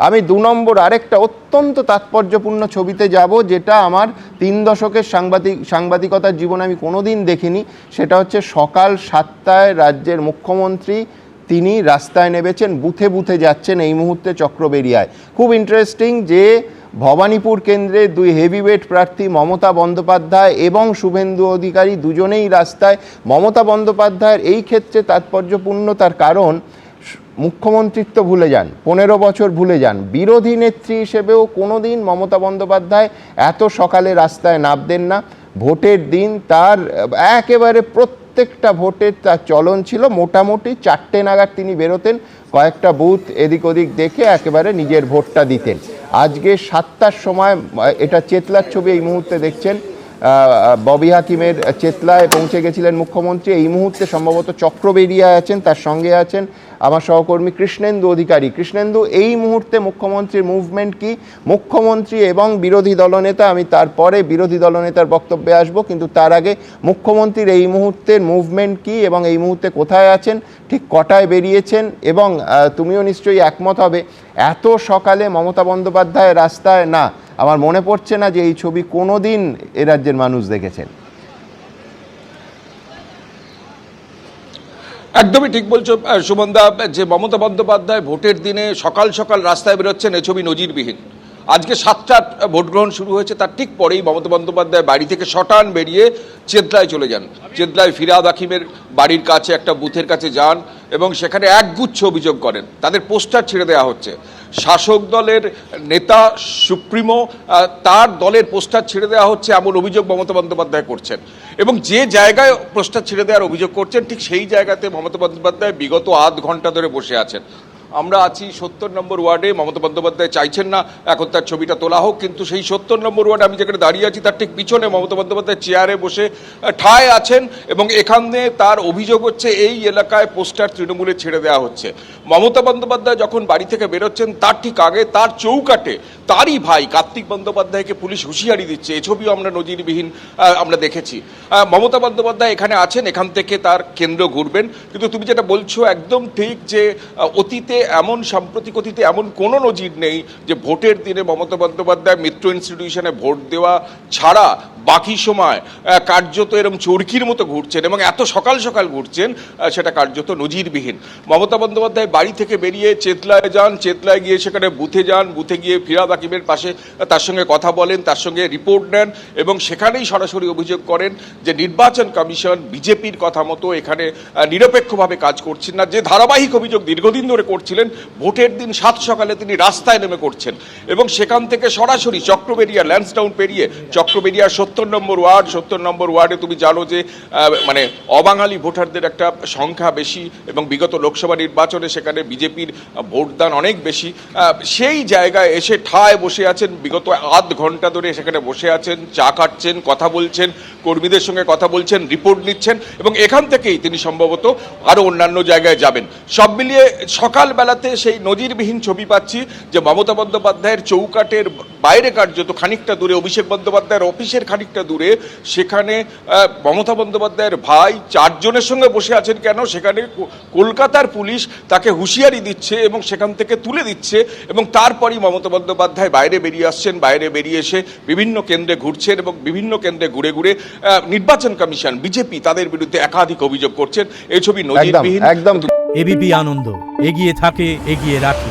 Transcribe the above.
আমি 2 নম্বর আরেকটা অত্যন্ত তাৎপর্যপূর্ণ ছবিতে যাব, যেটা আমার 3 দশকের সাংবাদিকতার জীবনে আমি কোনোদিন দেখিনি। সেটা হচ্ছে সকাল 7টায় রাজ্যের মুখ্যমন্ত্রী তিনি রাস্তায় নেমেছেন, বুথে বুথে যাচ্ছেন এই মুহূর্তে চক্রবেড়িয়ায়। খুব ইন্টারেস্টিং যে ভবানীপুর কেন্দ্রে 2 হেভিওয়েট প্রার্থী মমতা বন্দ্যোপাধ্যায় এবং শুভেন্দু অধিকারী দুজনেই রাস্তায়। মমতা বন্দ্যোপাধ্যায়ের এই ক্ষেত্রে তাৎপর্যপূর্ণ, তার কারণ মুখ্যমন্ত্রিত্ব ভুলে যান, 15 বছর ভুলে যান, বিরোধী নেত্রী হিসেবেও কোনোদিন মমতা বন্দ্যোপাধ্যায় এত সকালে রাস্তায় নামতেন না। ভোটের দিন তার একেবারে প্রত্যেকটা ভোটের তার চলন ছিল, মোটামুটি 4টে নাগাদ তিনি বেরোতেন, কয়েকটা বুথ এদিক ওদিক দেখে একেবারে নিজের ভোটটা দিতেন। আজকে 7টার সময়, এটা চেতলার ছবি এই মুহূর্তে দেখছেন, ববি হাকিমের চেতলায় পৌঁছে গেছিলেন মুখ্যমন্ত্রী। এই মুহূর্তে সম্ভবত চক্রবেড়িয়ায় আছেন, তার সঙ্গে আছেন আমার সহকর্মী কৃষ্ণেন্দু অধিকারী। কৃষ্ণেন্দু, এই মুহূর্তে মুখ্যমন্ত্রীর মুভমেন্ট কি? মুখ্যমন্ত্রী এবং বিরোধী দলনেতা, আমি তারপরে বিরোধী দলনেতার বক্তব্যে আসবো, কিন্তু তার আগে মুখ্যমন্ত্রীর এই মুহূর্তের মুভমেন্ট কি এবং এই মুহূর্তে কোথায় আছেন, ঠিক কটায় বেরিয়েছেন? এবং তুমিও নিশ্চয়ই একমত হবে, এত সকালে মমতা বন্দ্যোপাধ্যায় রাস্তায় না, আমার মনে পড়ছে না যে এই ছবি কোনো দিন এ রাজ্যের মানুষ দেখেছেন। একদমই ঠিক বলছো সুমনদা, যে মমতা বন্দ্যোপাধ্যায় ভোটের দিনে সকাল সকাল রাস্তায় বেরোচ্ছেন, এ ছবি নজিরবিহীন। আজকে 7টার ভোট গ্রহণ শুরু হয়েছে, তার ঠিক পরেই মমতা বন্দ্যোপাধ্যায় বাড়ি থেকে শটান বেরিয়ে চেতলায় চলে যান। চেতলায় ফিরহাদ হাকিমের বাড়ির কাছে একটা বুথের কাছে যান এবং সেখানে একগুচ্ছ অভিযোগ করেন। তাদের পোস্টার ছেড়ে দেওয়া হচ্ছে। শাসক দলের নেতা সুপ্রিমো, তার দলের পোস্টার ছেড়ে দেওয়া হচ্ছে এমন অভিযোগ মমতা বন্দ্যোপাধ্যায় করছেন। এবং যে জায়গায় পোস্টার ছেড়ে দেওয়ার অভিযোগ করছেন, ঠিক সেই জায়গাতে মমতা বন্দ্যোপাধ্যায় বিগত আধ ঘন্টা ধরে বসে আছেন। আমরা আছি 70 নম্বর ওয়ার্ডে। মমতা বন্দ্যোপাধ্যায় চাইছেন না এখন তার ছবিটা তোলা হোক, কিন্তু সেই 70 নম্বর ওয়ার্ডে আমি যেখানে দাঁড়িয়ে আছি তার ঠিক পিছনে মমতা বন্দ্যোপাধ্যায় চেয়ারে বসে ঠায় আছেন এবং এখানে তার অভিযোগ হচ্ছে এই এলাকায় পোস্টার তৃণমূলে ছেড়ে দেওয়া হচ্ছে। মমতা বন্দ্যোপাধ্যায় যখন বাড়ি থেকে বেরোচ্ছেন তার ঠিক আগে তার চৌকাটে তারই ভাই কার্তিক বন্দ্যোপাধ্যায়কে পুলিশ হুঁশিয়ারি দিচ্ছে। এ ছবিও আমরা নজিরবিহীন আমরা দেখেছি। মমতা বন্দ্যোপাধ্যায় এখানে আছেন, এখান থেকে তার কেন্দ্র ঘুরবেন। কিন্তু তুমি যেটা বলছো একদম ঠিক, যে অতীতে এমন সাম্প্রতিক অতীতে এমন কোনো নজির নেই যে ভোটের দিনে মমতা বন্দ্যোপাধ্যায় মিত্র ইনস্টিটিউশনে ভোট দেওয়া ছাড়া বাকি সময় কার্যত এরকম চরকির মতো ঘুরছেন এবং এত সকাল সকাল ঘুরছেন, সেটা কার্যত নজিরবিহীন। মমতা বন্দ্যোপাধ্যায় বাড়ি থেকে বেরিয়ে চেতলায় যান, চেতলায় গিয়ে সেখানে বুথে যান, বুথে গিয়ে ফিরহাদ হাকিমের পাশে তার সঙ্গে কথা বলেন, তার সঙ্গে রিপোর্ট নেন এবং সেখানেই সরাসরি অভিযোগ করেন যে নির্বাচন কমিশন বিজেপির কথা মতো এখানে নিরপেক্ষভাবে কাজ করছেন না। যে ধারাবাহিক অভিযোগ দীর্ঘদিন ধরে করছিলেন, ভোটের দিন 7 সকালে তিনি রাস্তায় নেমে করছেন এবং সেখান থেকে সরাসরি চক্রবেড়িয়া ল্যান্সডাউন পেরিয়ে চক্রবেড়িয়া 70 নম্বর ওয়ার্ড, 70 নম্বর ওয়ার্ডে তুমি জানো যে মানে অবাঙালি ভোটারদের একটা সংখ্যা বেশি এবং বিগত লোকসভা নির্বাচনে সেখানে বিজেপির ভোটদান অনেক বেশি। সেই জায়গায় এসে ঠায় বসে আছেন, বিগত আধ ঘন্টা ধরে সেখানে বসে আছেন, চা খাচ্ছেন, কথা বলছেন, কর্মীদের সঙ্গে কথা বলছেন, রিপোর্ট নিচ্ছেন এবং এখান থেকেই তিনি সম্ভবত আরও অন্যান্য জায়গায় যাবেন। সব মিলিয়ে সকালবেলাতে সেই নজিরবিহীন ছবি পাচ্ছি যে মমতা বন্দ্যোপাধ্যায়ের চৌকাটের বাইরে কার্যত খানিকটা দূরে, অভিষেক বন্দ্যোপাধ্যায়ের অফিসের খানিকটা দূরে, সেখানে মমতা বন্দ্যোপাধ্যায়ের ভাই 4 জনের সঙ্গে বসে আছেন। কেন? সেখানে কলকাতার পুলিশ তাকে হুঁশিয়ারি দিচ্ছে এবং সেখান থেকে তুলে দিচ্ছে এবং তারপরই মমতা বন্দ্যোপাধ্যায় বাইরে বেরিয়ে আসছেন। বাইরে বেরিয়ে এসে বিভিন্ন কেন্দ্রে ঘুরছেন এবং বিভিন্ন কেন্দ্রে ঘুরে ঘুরে নির্বাচন কমিশন বিজেপি তাদের বিরুদ্ধে একাধিক অভিযোগ করছেন। এই ছবি নজিরবিহীন। একদম। এবিপি আনন্দ, এগিয়ে থাকে, এগিয়ে রাখে।